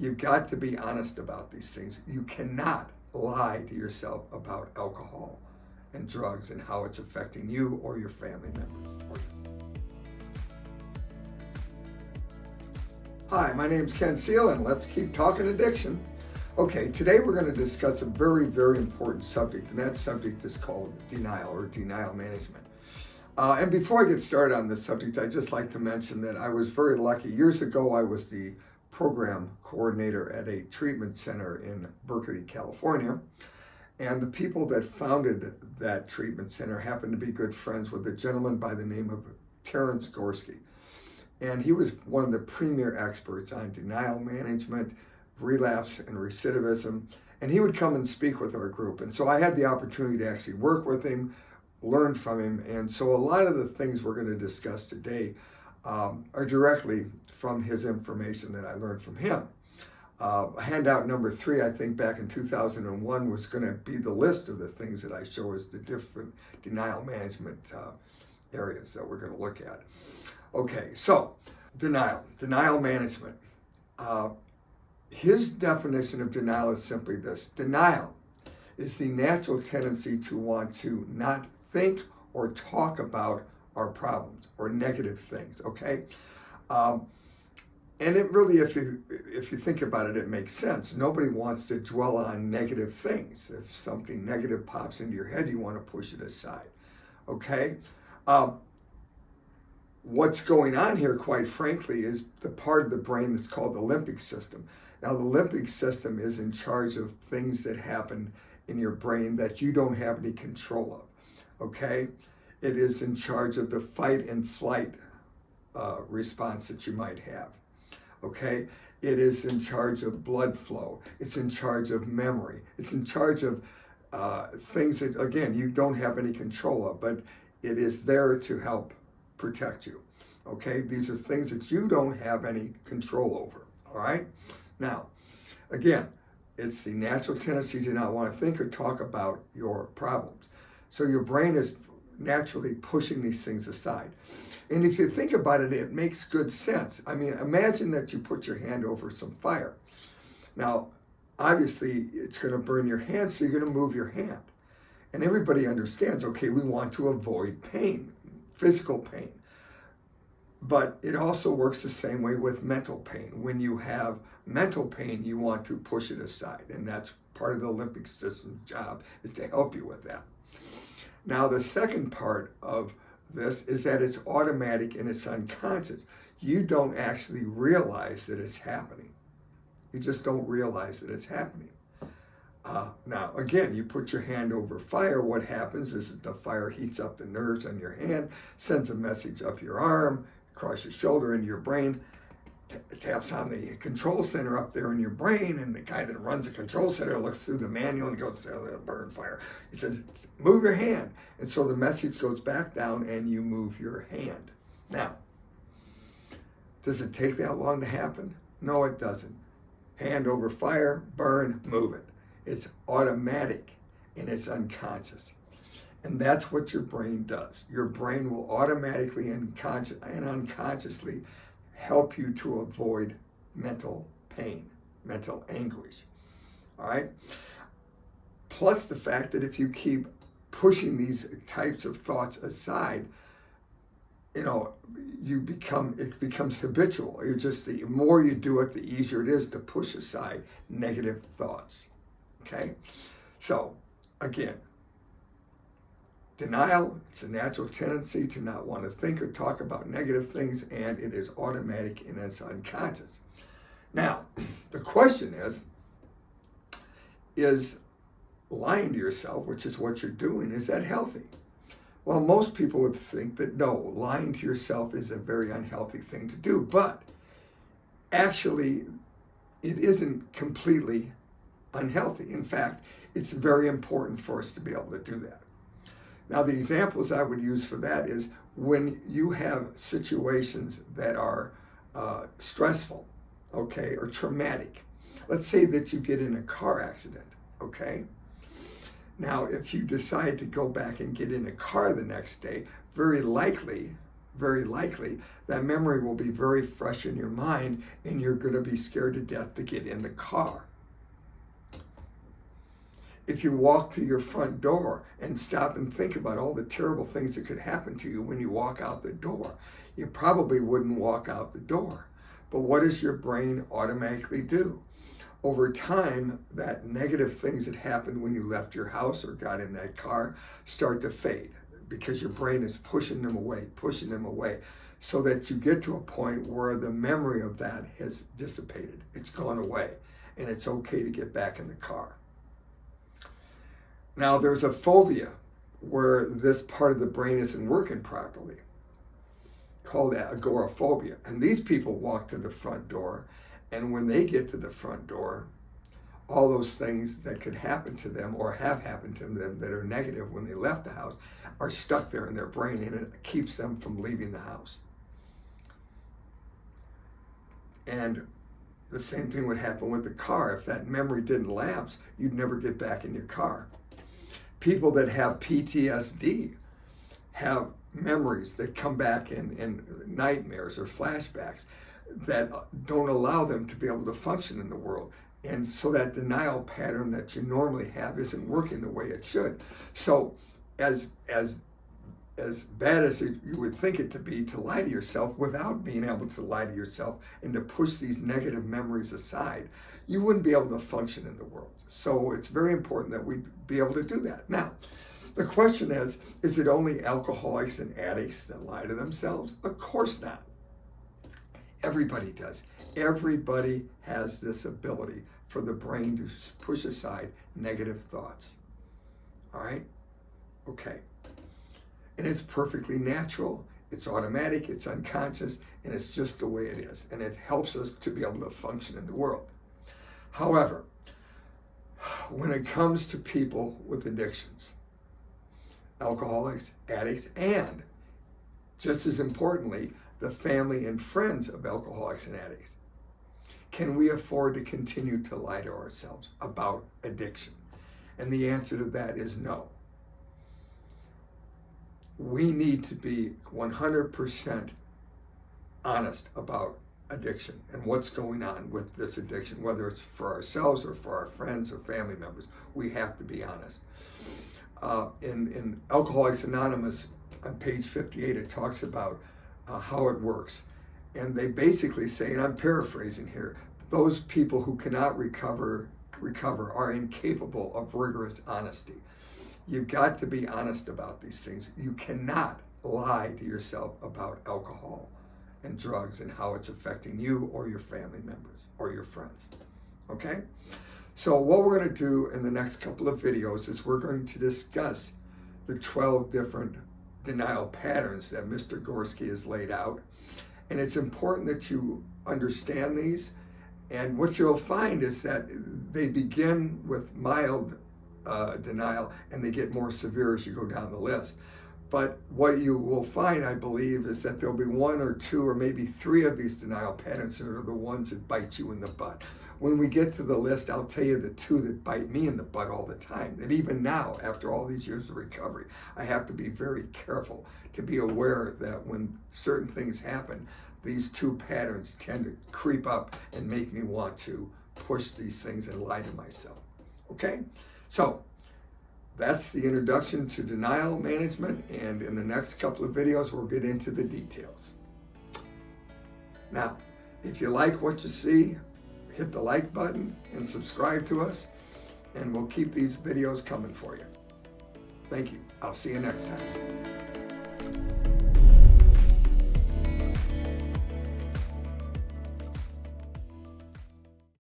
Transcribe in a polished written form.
You've got to be honest about these things. You cannot lie to yourself about alcohol and drugs and how it's affecting you or your family members. Hi, my name's Ken Seal, and let's keep talking addiction. Okay, today we're going to discuss a very, very important subject, and that subject is called denial or denial management. And before I get started on this subject, I'd just like to mention that I was very lucky. Years ago, I was the program coordinator at a treatment center in Berkeley, California. And the people that founded that treatment center happened to be good friends with a gentleman by the name of Terrence Gorski. And he was one of the premier experts on denial management, relapse, and recidivism. And he would come and speak with our group. And so I had the opportunity to actually work with him, learn from him. And so a lot of the things we're going to discuss today are directly from his information that I learned from him. Handout number 3, I think back in 2001, was going to be the list of the things that I show as the different denial management areas that we're going to look at. Okay, so denial management. His definition of denial is simply this: denial is the natural tendency to want to not think or talk about our problems or negative things, okay? And it really, if you think about it, it makes sense. Nobody wants to dwell on negative things. If something negative pops into your head, you want to push it aside, okay? What's going on here, quite frankly, is the part of the brain that's called the limbic system. Now, the limbic system is in charge of things that happen in your brain that you don't have any control of, okay? It is in charge of the fight and flight response that you might have, okay? It is in charge of blood flow. It's in charge of memory. It's in charge of things that, again, you don't have any control of, but it is there to help protect you, okay? These are things that you don't have any control over, all right? Now, again, it's the natural tendency to not want to think or talk about your problems. So your brain is naturally pushing these things aside. And if you think about it, it makes good sense. I mean, imagine that you put your hand over some fire. Now, obviously, it's going to burn your hand, so you're going to move your hand. And everybody understands, okay, we want to avoid pain, physical pain. But it also works the same way with mental pain. When you have mental pain, you want to push it aside. And that's part of the limbic system's job, is to help you with that. Now, the second part of this is that it's automatic and it's unconscious. You don't actually realize that it's happening. You just don't realize that it's happening. Now, again, you put your hand over fire. What happens is that the fire heats up the nerves on your hand, sends a message up your arm, across your shoulder into your brain, taps on the control center up there in your brain, and the guy that runs the control center looks through the manual and goes, oh, burn fire. He says, move your hand. And so the message goes back down and you move your hand. Now, does it take that long to happen? No, it doesn't. Hand over fire, burn, move it. It's automatic and it's unconscious. And that's what your brain does. Your brain will automatically and unconsciously help you to avoid mental pain, mental anguish. All right? Plus the fact that if you keep pushing these types of thoughts aside, it becomes habitual. The more you do it, the easier it is to push aside negative thoughts. Okay? So, again, denial, it's a natural tendency to not want to think or talk about negative things, and it is automatic and it's unconscious. Now, the question is lying to yourself, which is what you're doing, is that healthy? Well, most people would think that no, lying to yourself is a very unhealthy thing to do, but actually, it isn't completely unhealthy. In fact, it's very important for us to be able to do that. Now, the examples I would use for that is when you have situations that are stressful, okay, or traumatic. Let's say that you get in a car accident, okay? Now, if you decide to go back and get in a car the next day, very likely very likely that memory will be very fresh in your mind, and you're going to be scared to death to get in the car. If you walk to your front door and stop and think about all the terrible things that could happen to you when you walk out the door, you probably wouldn't walk out the door. But what does your brain automatically do? Over time, that negative things that happened when you left your house or got in that car start to fade, because your brain is pushing them away, so that you get to a point where the memory of that has dissipated. It's gone away, and it's okay to get back in the car. Now, there's a phobia where this part of the brain isn't working properly, called agoraphobia. And these people walk to the front door, and when they get to the front door, all those things that could happen to them or have happened to them that are negative when they left the house are stuck there in their brain, and it keeps them from leaving the house. And the same thing would happen with the car. If that memory didn't lapse, you'd never get back in your car. People that have PTSD have memories that come back in nightmares or flashbacks that don't allow them to be able to function in the world. And so that denial pattern that you normally have isn't working the way it should. So as bad as you would think it to be to lie to yourself without being able to lie to yourself and to push these negative memories aside, you wouldn't be able to function in the world. So it's very important that we be able to do that. Now, the question is it only alcoholics and addicts that lie to themselves? Of course not. Everybody does. Everybody has this ability for the brain to push aside negative thoughts. All right? Okay. And it's perfectly natural, it's automatic, it's unconscious, and it's just the way it is. And it helps us to be able to function in the world. However, when it comes to people with addictions, alcoholics, addicts, and just as importantly, the family and friends of alcoholics and addicts, can we afford to continue to lie to ourselves about addiction? And the answer to that is no. We need to be 100% honest about addiction and what's going on with this addiction, whether it's for ourselves or for our friends or family members. We have to be honest. In Alcoholics Anonymous, on page 58, it talks about how it works. And they basically say, and I'm paraphrasing here, those people who cannot recover are incapable of rigorous honesty. You've got to be honest about these things. You cannot lie to yourself about alcohol and drugs and how it's affecting you or your family members or your friends. Okay? So what we're going to do in the next couple of videos is we're going to discuss the 12 different denial patterns that Mr. Gorski has laid out. And it's important that you understand these. And what you'll find is that they begin with mild denial, and they get more severe as you go down the list. But what you will find, I believe, is that there'll be one or two or maybe three of these denial patterns that are the ones that bite you in the butt. When we get to the list, I'll tell you the two that bite me in the butt all the time. And even now, after all these years of recovery, I have to be very careful to be aware that when certain things happen, these two patterns tend to creep up and make me want to push these things and lie to myself. Okay? So that's the introduction to denial management, and in the next couple of videos we'll get into the details. Now, if you like what you see, hit the like button and subscribe to us, and we'll keep these videos coming for you. Thank you. I'll see you next time.